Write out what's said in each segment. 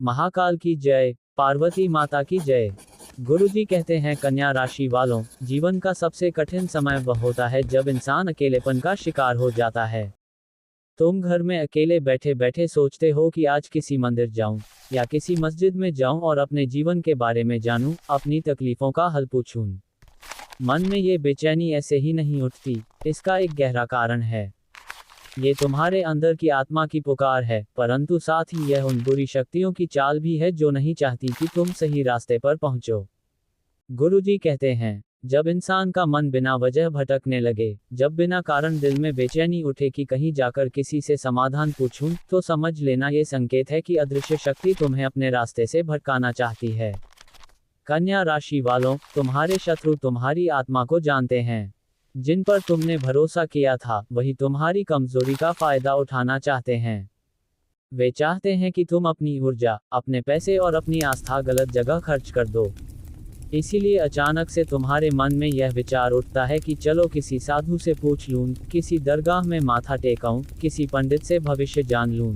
महाकाल की जय, पार्वती माता की जय। गुरुजी कहते हैं कन्या राशि वालों, जीवन का सबसे कठिन समय वह होता है जब इंसान अकेलेपन का शिकार हो जाता है। तुम घर में अकेले बैठे बैठे सोचते हो कि आज किसी मंदिर जाऊं या किसी मस्जिद में जाऊं और अपने जीवन के बारे में जानूं, अपनी तकलीफों का हल पूछूं। मन में ये बेचैनी ऐसे ही नहीं उठती, इसका एक गहरा कारण है। ये तुम्हारे अंदर की आत्मा की पुकार है, परंतु साथ ही यह उन बुरी शक्तियों की चाल भी है जो नहीं चाहती कि तुम सही रास्ते पर पहुंचो। गुरुजी कहते हैं, जब इंसान का मन बिना वजह भटकने लगे, जब बिना कारण दिल में बेचैनी उठे कि कहीं जाकर किसी से समाधान पूछूं, तो समझ लेना ये संकेत है कि अदृश्य शक्ति तुम्हें अपने रास्ते से भटकाना चाहती है। कन्या राशि वालों, तुम्हारे शत्रु तुम्हारी आत्मा को जानते हैं। जिन पर तुमने भरोसा किया था, वही तुम्हारी कमजोरी का फायदा उठाना चाहते हैं। वे चाहते हैं कि तुम अपनी ऊर्जा, अपने पैसे और अपनी आस्था गलत जगह खर्च कर दो। इसीलिए अचानक से तुम्हारे मन में यह विचार उठता है कि चलो किसी साधु से पूछ लूं, किसी दरगाह में माथा टेकाऊं, किसी पंडित से भविष्य जान लूं।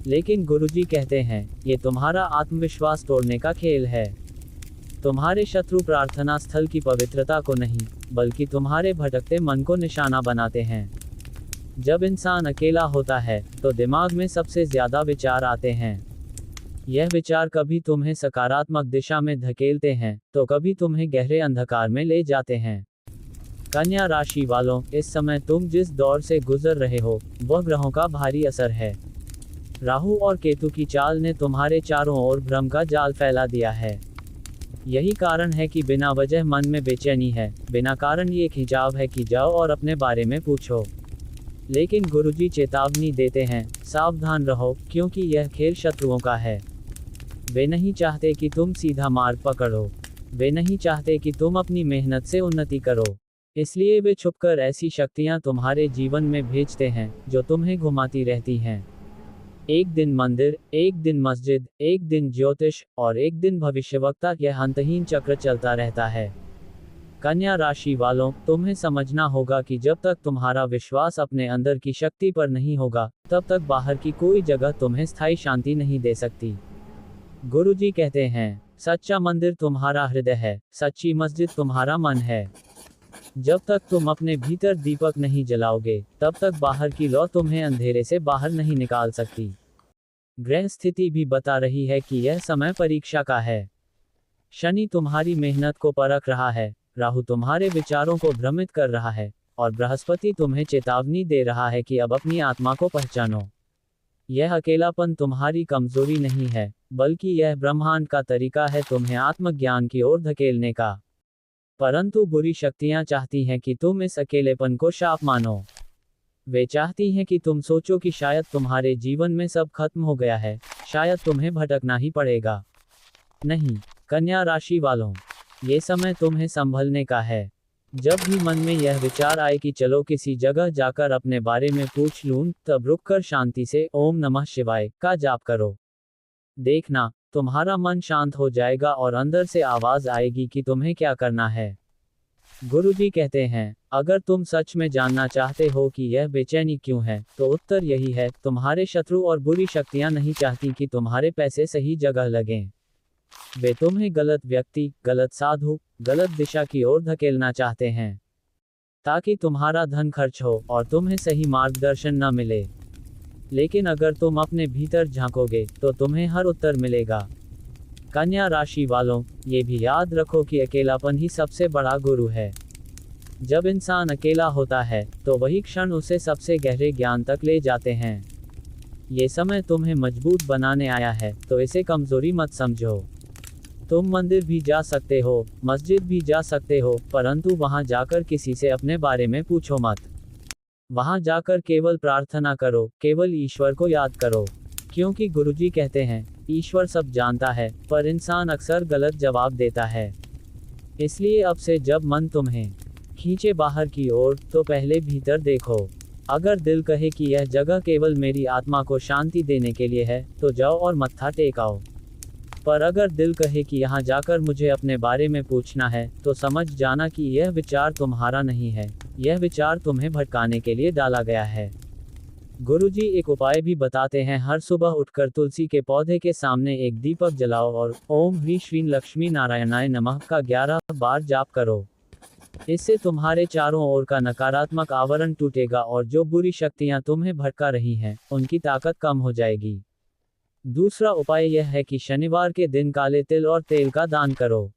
लेकिन गुरुजी कहते हैं, ये तुम्हारा आत्मविश्वास तोड़ने का खेल है। तुम्हारे शत्रु प्रार्थना स्थल की पवित्रता को नहीं, बल्कि तुम्हारे भटकते मन को निशाना बनाते हैं। जब इंसान अकेला होता है, तो दिमाग में सबसे ज्यादा विचार आते हैं। यह विचार कभी तुम्हें सकारात्मक दिशा में धकेलते हैं, तो कभी तुम्हें गहरे अंधकार में ले जाते हैं। कन्या राशि वालों, इस समय तुम जिस दौर से गुजर रहे हो, वह ग्रहों का भारी असर है। राहु और केतु की चाल ने तुम्हारे चारों ओर भ्रम का जाल फैला दिया है। यही कारण है कि बिना वजह मन में बेचैनी है, बिना कारण ये खिंचाव है कि जाओ और अपने बारे में पूछो। लेकिन गुरुजी चेतावनी देते हैं, सावधान रहो, क्योंकि यह खेल शत्रुओं का है। वे नहीं चाहते कि तुम सीधा मार्ग पकड़ो। वे नहीं चाहते कि तुम अपनी मेहनत से उन्नति करो। इसलिए वे छुपकर ऐसी शक्तियां तुम्हारे जीवन में भेजते हैं, जो तुम्हें घुमाती रहती हैं। एक दिन मंदिर, एक दिन मस्जिद, एक दिन ज्योतिष और एक दिन भविष्यवक्ता, यह अंतहीन चक्र चलता रहता है। कन्या राशि वालों, तुम्हें समझना होगा कि जब तक तुम्हारा विश्वास अपने अंदर की शक्ति पर नहीं होगा, तब तक बाहर की कोई जगह तुम्हें स्थायी शांति नहीं दे सकती। गुरुजी कहते हैं, सच्चा मंदिर तुम्हारा हृदय है, सच्ची मस्जिद तुम्हारा मन है। जब तक तुम अपने भीतर दीपक नहीं जलाओगे, तब तक बाहर की लौ तुम्हें अंधेरे से बाहर नहीं निकाल सकती। ग्रह स्थिति भी बता रही है कि यह समय परीक्षा का है। शनि तुम्हारी मेहनत को परख रहा है, राहु तुम्हारे विचारों को भ्रमित कर रहा है, और बृहस्पति तुम्हें चेतावनी दे रहा है कि अब अपनी आत्मा को पहचानो। यह अकेलापन तुम्हारी कमजोरी नहीं है, बल्कि यह ब्रह्मांड का तरीका है तुम्हें आत्मज्ञान की ओर धकेलने का। परंतु बुरी शक्तियां चाहती हैं कि तुम इस अकेलेपन को शाप मानो। वे चाहती हैं कि तुम सोचो कि शायद तुम्हारे जीवन में सब खत्म हो गया है, शायद तुम्हें भटकना ही पड़ेगा। नहीं, कन्या राशि वालों, ये समय तुम्हें संभलने का है। जब भी मन में यह विचार आए कि चलो किसी जगह जाकर अपने बारे में पूछ लूं, तब रुककर शांति से ओम नमः शिवाय का जाप करो। देखना, तुम्हारा मन शांत हो जाएगा और अंदर से आवाज आएगी कि तुम्हें क्या करना है। गुरुजी कहते हैं, अगर तुम सच में जानना चाहते हो कि यह बेचैनी क्यों है, तो उत्तर यही है, तुम्हारे शत्रु और बुरी शक्तियां नहीं चाहती कि तुम्हारे पैसे सही जगह लगें। वे तुम्हें गलत व्यक्ति, गलत साधु, गलत दिशा की ओर धकेलना चाहते हैं, ताकि तुम्हारा धन खर्च हो और तुम्हें सही मार्गदर्शन न मिले। लेकिन अगर तुम अपने भीतर झांकोगे, तो तुम्हें हर उत्तर मिलेगा। कन्या राशि वालों, ये भी याद रखो कि अकेलापन ही सबसे बड़ा गुरु है। जब इंसान अकेला होता है, तो वही क्षण उसे सबसे गहरे ज्ञान तक ले जाते हैं। ये समय तुम्हें मजबूत बनाने आया है, तो इसे कमजोरी मत समझो। तुम मंदिर भी जा सकते हो, मस्जिद भी जा सकते हो, परंतु वहां जाकर किसी से अपने बारे में पूछो मत। वहां जाकर केवल प्रार्थना करो, केवल ईश्वर को याद करो, क्योंकि गुरुजी कहते हैं, ईश्वर सब जानता है, पर इंसान अक्सर गलत जवाब देता है। इसलिए अब से जब मन तुम्हें खींचे बाहर की ओर, तो पहले भीतर देखो। अगर दिल कहे कि यह जगह केवल मेरी आत्मा को शांति देने के लिए है, तो जाओ और मत्था टेकाओ। पर अगर दिल कहे कि यहाँ जाकर मुझे अपने बारे में पूछना है, तो समझ जाना कि यह विचार तुम्हारा नहीं है, यह विचार तुम्हें भटकाने के लिए डाला गया है। गुरुजी एक उपाय भी बताते हैं, हर सुबह उठकर तुलसी के पौधे के सामने एक दीपक जलाओ और ओम ह्रीं श्रीं लक्ष्मी नारायणाय नमः का 11 बार जाप करो। इससे तुम्हारे चारों ओर का नकारात्मक आवरण टूटेगा और जो बुरी शक्तियां तुम्हें भटका रही हैं, उनकी ताकत कम हो जाएगी। दूसरा उपाय यह है कि शनिवार के दिन काले तिल और तेल का दान करो।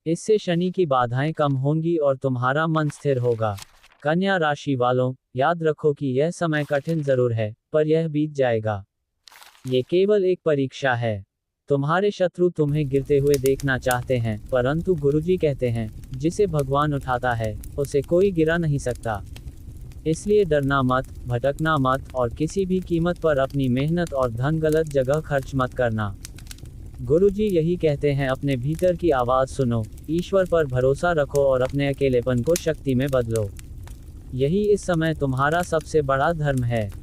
इससे शनि की बाधाएं कम होंगी और तुम्हारा मन स्थिर होगा। कन्या राशि वालों, याद रखो कि यह समय कठिन जरूर है, पर यह बीत जाएगा। ये केवल एक परीक्षा है। तुम्हारे शत्रु तुम्हें गिरते हुए देखना चाहते हैं, परंतु गुरुजी कहते हैं, जिसे भगवान उठाता है, उसे कोई गिरा नहीं सकता। इसलिए डरना मत, भटकना मत और किसी भी कीमत पर अपनी मेहनत और धन गलत जगह खर्च मत करना। गुरुजी यही कहते हैं, अपने भीतर की आवाज़ सुनो, ईश्वर पर भरोसा रखो और अपने अकेलेपन को शक्ति में बदलो। यही इस समय तुम्हारा सबसे बड़ा धर्म है।